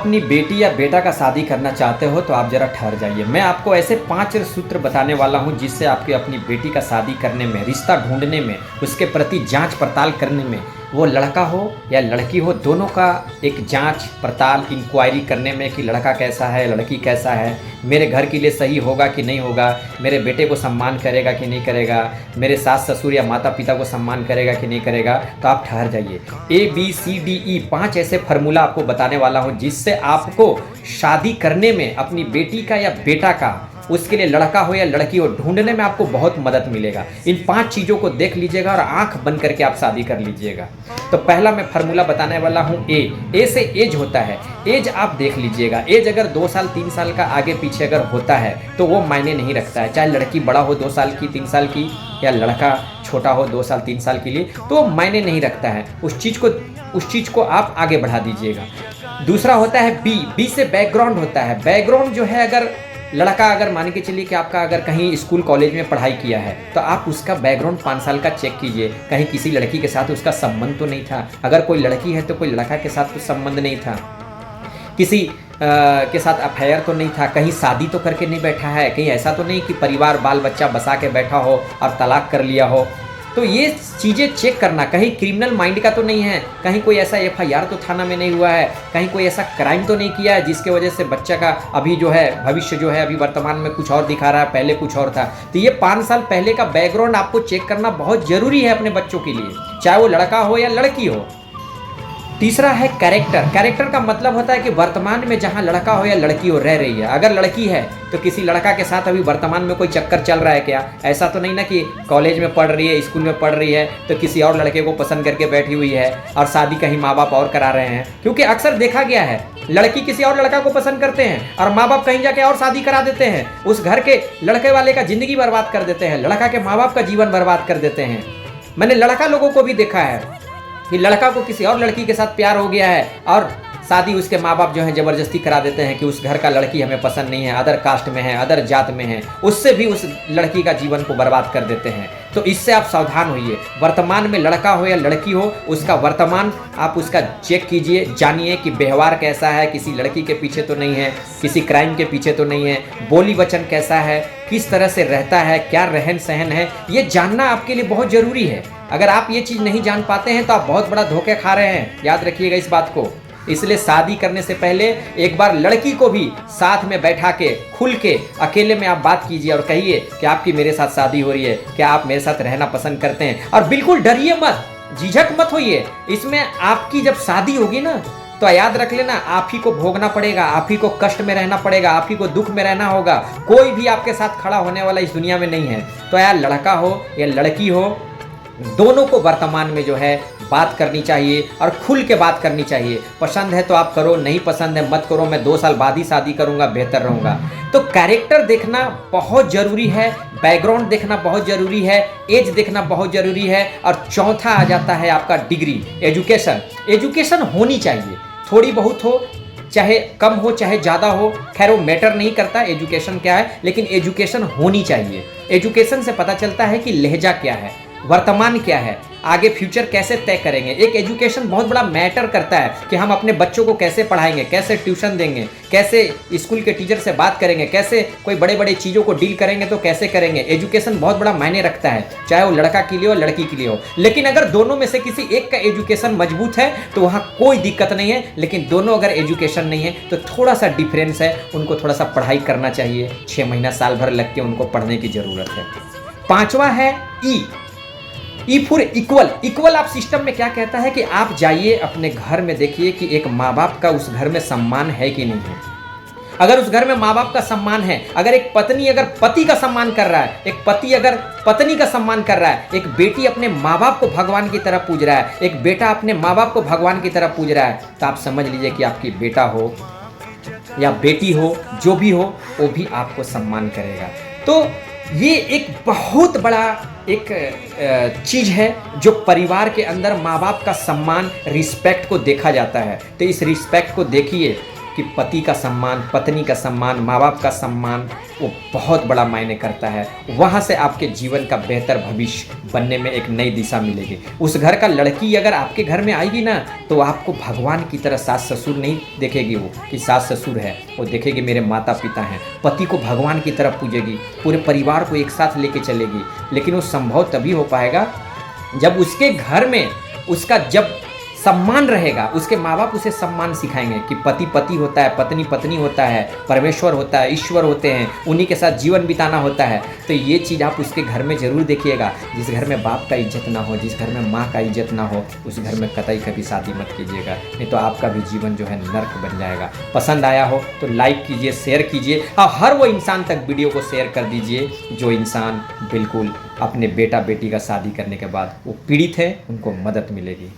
अपनी बेटी या बेटा का शादी करना चाहते हो तो आप ज़रा ठहर जाइए। मैं आपको ऐसे 5 सूत्र बताने वाला हूं जिससे आपकी अपनी बेटी का शादी करने में, रिश्ता ढूंढने में, उसके प्रति जांच पड़ताल करने में, वो लड़का हो या लड़की हो, दोनों का एक जांच पड़ताल इंक्वायरी करने में कि लड़का कैसा है, लड़की कैसा है, मेरे घर के लिए सही होगा कि नहीं होगा, मेरे बेटे को सम्मान करेगा कि नहीं करेगा, मेरे सास ससुर या माता पिता को सम्मान करेगा कि नहीं करेगा। तो आप ठहर जाइए। ABCDE 5 ऐसे फार्मूला आपको बताने वाला हूँ जिससे आपको शादी करने में अपनी बेटी का या बेटा का, उसके लिए लड़का हो या लड़की हो, ढूंढने में आपको बहुत मदद मिलेगा। इन 5 चीज़ों को देख लीजिएगा और आंख बंद करके आप शादी कर लीजिएगा। तो पहला मैं फार्मूला बताने वाला हूँ ए से एज होता है। एज आप देख लीजिएगा, एज अगर 2 साल 3 साल का आगे पीछे अगर होता है तो वो मायने नहीं रखता है। चाहे लड़की बड़ा हो 2 साल की 3 साल की या लड़का छोटा हो 2 साल 3 साल के लिए, तो मायने नहीं रखता है। उस चीज़ को आप आगे बढ़ा दीजिएगा। दूसरा होता है बी से बैकग्राउंड होता है। बैकग्राउंड जो है, अगर लड़का, अगर मान के चलिए कि आपका अगर कहीं स्कूल कॉलेज में पढ़ाई किया है तो आप उसका बैकग्राउंड 5 साल का चेक कीजिए। कहीं किसी लड़की के साथ उसका संबंध तो नहीं था। अगर कोई लड़की है तो कोई लड़का के साथ तो संबंध नहीं था, किसी के साथ अफेयर तो नहीं था, कहीं शादी तो करके नहीं बैठा है, कहीं ऐसा तो नहीं कि परिवार बाल बच्चा बसा के बैठा हो और तलाक कर लिया हो। तो ये चीज़ें चेक करना, कहीं क्रिमिनल माइंड का तो नहीं है, कहीं कोई ऐसा FIR तो थाना में नहीं हुआ है, कहीं कोई ऐसा क्राइम तो नहीं किया है जिसके वजह से बच्चा का अभी जो है भविष्य जो है अभी वर्तमान में कुछ और दिखा रहा है, पहले कुछ और था। तो ये 5 साल पहले का बैकग्राउंड आपको चेक करना बहुत ज़रूरी है अपने बच्चों के लिए, चाहे वो लड़का हो या लड़की हो। तीसरा है कैरेक्टर। कैरेक्टर का मतलब होता है कि वर्तमान में जहाँ लड़का हो या लड़की हो रह रही है। अगर लड़की है तो किसी लड़का के साथ अभी वर्तमान में कोई चक्कर चल रहा है क्या? ऐसा तो नहीं ना कि कॉलेज में पढ़ रही है, स्कूल में पढ़ रही है तो किसी और लड़के को पसंद करके बैठी हुई है और शादी कहीं माँ बाप और करा रहे हैं। क्योंकि अक्सर देखा गया है लड़की किसी और लड़का को पसंद करते हैं और माँ बाप कहीं जाके और शादी करा देते हैं, उस घर के लड़के वाले का जिंदगी बर्बाद कर देते हैं, लड़का के माँ बाप का जीवन बर्बाद कर देते हैं। मैंने लड़का लोगों को भी देखा है कि लड़का को किसी और लड़की के साथ प्यार हो गया है और शादी उसके माँ बाप जो है ज़बरदस्ती करा देते हैं कि उस घर का लड़की हमें पसंद नहीं है, अदर कास्ट में है, अदर जात में है, उससे भी उस लड़की का जीवन को बर्बाद कर देते हैं। तो इससे आप सावधान होइए। वर्तमान में लड़का हो या लड़की हो, उसका वर्तमान आप उसका चेक कीजिए, जानिए कि व्यवहार कैसा है, किसी लड़की के पीछे तो नहीं है, किसी क्राइम के पीछे तो नहीं है, बोली वचन कैसा है, किस तरह से रहता है, क्या रहन सहन है, ये जानना आपके लिए बहुत ज़रूरी है। अगर आप ये चीज़ नहीं जान पाते हैं तो आप बहुत बड़ा धोखे खा रहे हैं, याद रखिएगा इस बात को। इसलिए शादी करने से पहले एक बार लड़की को भी साथ में बैठा के खुल के अकेले में आप बात कीजिए और कहिए कि आपकी मेरे साथ शादी हो रही है, क्या आप मेरे साथ रहना पसंद करते हैं। और बिल्कुल डरिए मत, झिझक मत होइए। इसमें आपकी जब शादी होगी ना तो याद रख लेना, आप ही को भोगना पड़ेगा, आप ही को कष्ट में रहना पड़ेगा, आप ही को दुख में रहना होगा। कोई भी आपके साथ खड़ा होने वाला इस दुनिया में नहीं है। तो यार लड़का हो या लड़की हो, दोनों को वर्तमान में जो है बात करनी चाहिए और खुल के बात करनी चाहिए। पसंद है तो आप करो, नहीं पसंद है मत करो, मैं 2 साल बाद ही शादी करूंगा, बेहतर रहूंगा। तो कैरेक्टर देखना बहुत ज़रूरी है, बैकग्राउंड देखना बहुत ज़रूरी है, एज देखना बहुत ज़रूरी है। और चौथा आ जाता है आपका डिग्री, एजुकेशन। एजुकेशन होनी चाहिए, थोड़ी बहुत हो, चाहे कम हो चाहे ज़्यादा हो, खैर वो मैटर नहीं करता एजुकेशन क्या है, लेकिन एजुकेशन होनी चाहिए। एजुकेशन से पता चलता है कि लहजा क्या है, वर्तमान क्या है, आगे फ्यूचर कैसे तय करेंगे। एक एजुकेशन बहुत बड़ा मैटर करता है कि हम अपने बच्चों को कैसे पढ़ाएंगे, कैसे ट्यूशन देंगे, कैसे स्कूल के टीचर से बात करेंगे, कैसे कोई बड़े बड़े चीज़ों को डील करेंगे तो कैसे करेंगे। एजुकेशन बहुत बड़ा मायने रखता है, चाहे वो लड़का के लिए हो लड़की के लिए हो। लेकिन अगर दोनों में से किसी एक का एजुकेशन मजबूत है तो वहाँ कोई दिक्कत नहीं है, लेकिन दोनों अगर एजुकेशन नहीं है तो थोड़ा सा डिफरेंस है, उनको थोड़ा सा पढ़ाई करना चाहिए। 6 महीना साल भर लग के उनको पढ़ने की ज़रूरत है। 5वां है ई फॉर इक्वल। इक्वल आप सिस्टम में क्या कहता है कि आप जाइए अपने घर में, देखिए कि एक माँ बाप का उस घर में सम्मान है कि नहीं है। अगर उस घर में माँ बाप का सम्मान है, अगर एक पत्नी अगर पति का सम्मान कर रहा है, एक पति अगर पत्नी का सम्मान कर रहा है, एक बेटी अपने माँ बाप को भगवान की तरह पूज रहा है, एक बेटा अपने माँ बाप को भगवान की तरह पूज रहा है, तो आप समझ लीजिए कि आपकी बेटा हो या बेटी हो, जो भी हो, वो भी आपको सम्मान करेगा। तो ये एक बहुत बड़ा एक चीज़ है जो परिवार के अंदर माँ बाप का सम्मान, रिस्पेक्ट को देखा जाता है। तो इस रिस्पेक्ट को देखिए, कि पति का सम्मान, पत्नी का सम्मान, माँ बाप का सम्मान वो बहुत बड़ा मायने करता है। वहाँ से आपके जीवन का बेहतर भविष्य बनने में एक नई दिशा मिलेगी। उस घर का लड़की अगर आपके घर में आएगी ना, तो आपको भगवान की तरह सास ससुर नहीं देखेगी वो कि सास ससुर है, वो देखेगी मेरे माता पिता हैं। पति को भगवान की तरह पूजेगी, पूरे परिवार को एक साथ लेके चलेगी। लेकिन वो संभव तभी हो पाएगा जब उसके घर में उसका जब सम्मान रहेगा, उसके माँ बाप उसे सम्मान सिखाएंगे कि पति पति होता है, पत्नी पत्नी होता है, परमेश्वर होता है, ईश्वर होते हैं, उन्हीं के साथ जीवन बिताना होता है। तो ये चीज़ आप उसके घर में ज़रूर देखिएगा। जिस घर में बाप का इज्जत ना हो, जिस घर में माँ का इज्जत ना हो, उस घर में कतई कभी शादी मत कीजिएगा, नहीं तो आपका भी जीवन जो है नर्क बन जाएगा। पसंद आया हो तो लाइक कीजिए, शेयर कीजिए और हर वो इंसान तक वीडियो को शेयर कर दीजिए जो इंसान बिल्कुल अपने बेटा बेटी का शादी करने के बाद वो पीड़ित है, उनको मदद मिलेगी।